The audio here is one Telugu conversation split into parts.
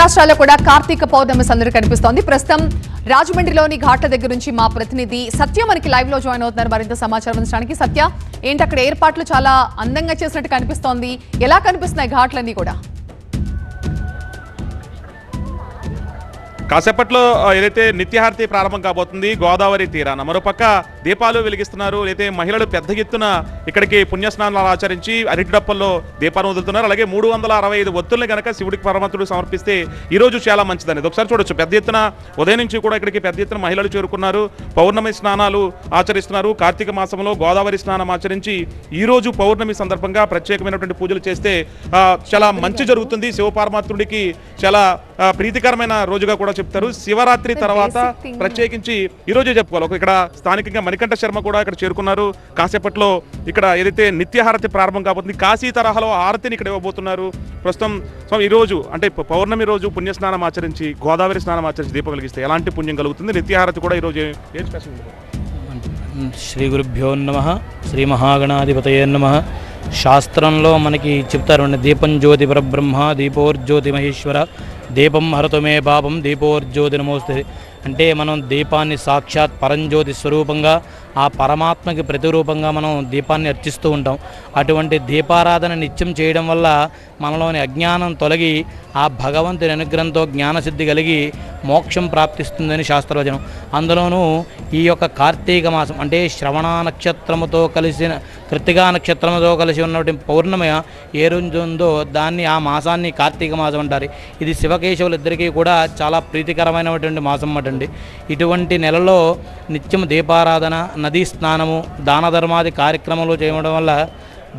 రాష్ట్రాల్లో కూడా కార్తీక పౌర్ణమి సందడి కనిపిస్తోంది. ప్రస్తుతం రాజమండ్రిలోని ఘాట్ల దగ్గర నుంచి మా ప్రతినిధి సత్య మనకి లైవ్ లో జాయిన్ అవుతున్నారు మరింత సమాచారం అందించడానికి. సత్య, ఏంటి అక్కడ ఏర్పాట్లు చాలా అందంగా చేసినట్టు కనిపిస్తోంది, ఎలా కనిపిస్తున్నాయి ఘాట్లన్నీ కూడా? కాసేపట్లో ఏదైతే నిత్యహారతి ప్రారంభం కాబోతుంది గోదావరి తీరాన, మరోపక్క దీపాలు వెలిగిస్తున్నారు. అయితే మహిళలు పెద్ద ఎత్తున ఇక్కడికి పుణ్యస్నానాలు ఆచరించి అరటి డప్పల్లో దీపాలు వదులుతున్నారు. అలాగే 365 ఒత్తుల్ని కనుక శివుడికి పరమాత్ముడికి సమర్పిస్తే ఈరోజు చాలా మంచిదనేది ఒకసారి చూడొచ్చు. పెద్ద ఎత్తున ఉదయం నుంచి కూడా ఇక్కడికి పెద్ద ఎత్తున మహిళలు చేరుకున్నారు. పౌర్ణమి స్నానాలు ఆచరిస్తున్నారు. కార్తీక మాసంలో గోదావరి స్నానం ఆచరించి ఈరోజు పౌర్ణమి సందర్భంగా ప్రత్యేకమైనటువంటి పూజలు చేస్తే చాలా మంచి జరుగుతుంది. శివపరమాత్ముడికి చాలా ప్రీతికరమైన రోజుగా కూడా చెప్తారు. శివరాత్రి తర్వాత ప్రత్యేకించి ఈరోజే చెప్పుకోవాలి. ఇక్కడ స్థానికంగా మణికంఠ శర్మ కూడా ఇక్కడ చేరుకున్నారు. కాసేపట్లో ఇక్కడ ఏదైతే నిత్యహారతి ప్రారంభం కాబోతుంది, కాశీ తరహాలో హారతిని ఇక్కడ ఇవ్వబోతున్నారు. ప్రస్తుతం ఈరోజు అంటే పౌర్ణమి రోజు పుణ్యస్నానం ఆచరించి గోదావరి స్నానం ఆచరించి దీపం వెలిగిస్తే ఎలాంటి పుణ్యం కలుగుతుంది? నిత్యహారతి కూడా ఈరోజు ఏం స్పెషల్? శ్రీ గురుభ్యో నమః, శ్రీ మహాగణాధిపతయే నమః. శాస్త్రంలో మనకి చెప్తారు, దీపం జ్యోతి పరబ్రహ్మ దీపోర్జ్యోతి మహేశ్వర దీపం హరతుమే పాపం దీపోర్జ్యోతి నమోస్తే. అంటే మనం దీపాన్ని సాక్షాత్ పరంజ్యోతి స్వరూపంగా ఆ పరమాత్మకి ప్రతిరూపంగా మనం దీపాన్ని అర్చిస్తూ ఉంటాం. అటువంటి దీపారాధన నిత్యం చేయడం వల్ల మనలోని అజ్ఞానం తొలగి ఆ భగవంతుని అనుగ్రహంతో జ్ఞానసిద్ధి కలిగి మోక్షం ప్రాప్తిస్తుందని శాస్త్రవచనం. అందులోనూ ఈ యొక్క కార్తీక మాసం అంటే శ్రవణ నక్షత్రముతో కలిసిన కృత్తికా నక్షత్రముతో కలిసి ఉన్నటువంటి పౌర్ణమి ఏ రోజు ఉందో దాన్ని ఆ మాసాన్ని కార్తీక మాసం అంటారు. ఇది శివకేశవులిద్దరికీ కూడా చాలా ప్రీతికరమైనటువంటి మాసం అన్నమాట. ఇటువంటి నెలలో నిత్యం దీపారాధన, నదీ స్నానము, దాన ధర్మాది కార్యక్రమాలు చేయడం వల్ల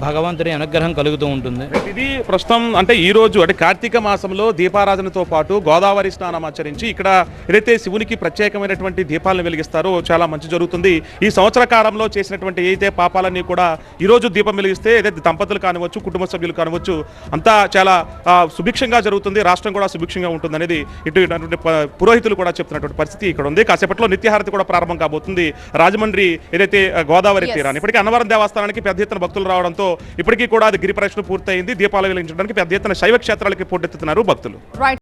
భగవంతుని అనుగ్రహం కలుగుతూ ఉంటుంది. ఇది ప్రస్తుతం అంటే ఈ రోజు అంటే కార్తీక మాసంలో దీపారాధనతో పాటు గోదావరి స్నానం ఆచరించి ఇక్కడ ఏదైతే శివునికి ప్రత్యేకమైనటువంటి దీపాలను వెలిగిస్తారో చాలా మంచి జరుగుతుంది. ఈ సంవత్సర కాలంలో చేసినటువంటి ఏదైతే పాపాలన్నీ కూడా ఈరోజు దీపం వెలిగిస్తే ఏదైతే దంపతులు కానివచ్చు, కుటుంబ సభ్యులు కానివచ్చు, అంతా చాలా సుభిక్షంగా జరుగుతుంది. రాష్ట్రం కూడా సుభిక్షంగా ఉంటుంది అనేది ఇటువంటి పురోహితులు కూడా చెప్తున్నటువంటి పరిస్థితి ఇక్కడ ఉంది. కాసేపట్లో నిత్యహారతి కూడా ప్రారంభం కాబోతుంది. రాజమండ్రి ఏదైతే గోదావరి తీరాన్ని ఇప్పటికీ అన్నవరం దేవస్థానానికి పెద్ద ఎత్తున భక్తులు రావడంతో ఇప్పటికీ కూడా అది గిరి ప్రదక్షిణ పూర్తయింది. దీపాలు వెలిగించడానికి పెద్ద ఎత్తున శైవ క్షేత్రాలకి పోటెత్తుతున్నారు భక్తులు.